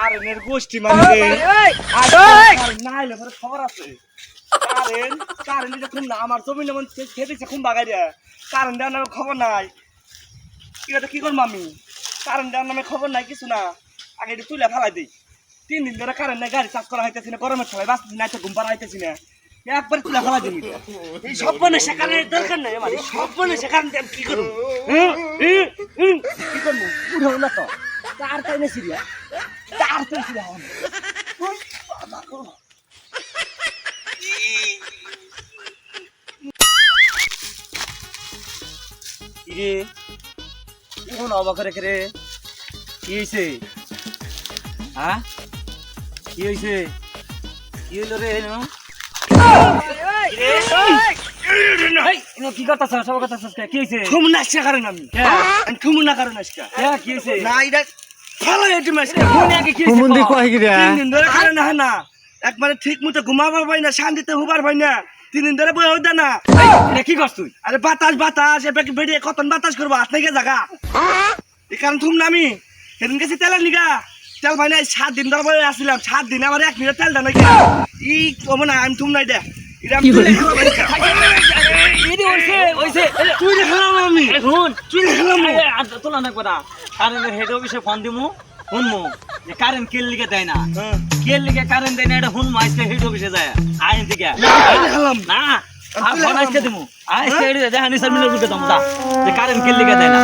কারেন্টের গোষ্ঠী মানে নাইলে পরে খবর আছে কারেন্ট যখন না আমার জমি যেমন খেতেছে খুব বাগাই দেয় কারেন্ট দেওয়ার নামে খবর নাই এটা কি করবো আমি কারেন্ট দেওয়ার নামে খবর নাই কিছু না আগে একটু তুলে ফেলাই দিই 3 দিন ধরে কারেন্ট নাই গাড়ি চার্জ করা হইতেছি না গরমের সময় বাঁচতেছি না ঘুম পাড়া হইতেছি না একবার তুলে ফেলাই দিই এই সব বনে সেখানে দরকার নাই আমার সব বনে সেখানে কি করবো কি করবো উঠো না তো তার তাই না সিরিয়া তার তাই সিরিয়া রে এখন অবাক রেখে রে কি হয়েছে হ্যাঁ কি হয়েছে কি হইল রে কি করতেছ সব করতেছ কি হয়েছে খুমুন আসছে কারণ আমি খুমুন না কারণ আজকে কি হয়েছে না এটা ভালো এটি মাস খুমুন দি কই গিরা 3 দিন ধরে কারণ না একবারে ঠিক মতো ঘুমাবার পাই না শান্তিতে হুবার পাই না 3 দিন ধরে বই হইতা না এটা কি করছ তুই আরে বাতাস এবারে বেরিয়ে কতন বাতাস করব হাত থেকে জায়গা এই কারণ তুমি নামি সেদিন গেছি তেলের লিগা তেল ভাই না 7 দিন ধরে বই আসছিলাম 7 দিন আমার 1 মিনিট তেল দাও নাকি ই কম না আমি তুমি নাই দে এটা আমি তুই দেখালাম আমি এখন তুই দেখালাম তোলা না কথা কারেন্টের হেড অফিসে ফোন দিমু শুনমু যে কারেন্ট কেল লিগে দেয় না কেল লিগে কারেন্ট দেয় না এটা শুনমু আজকে হেড অফিসে যায় আইন থেকে দেখালাম না আর ফোন আজকে দিমু আজকে দেখানি স্যার মিলে ঢুকে দাম যে কারেন্ট কেল লিগে দেয় না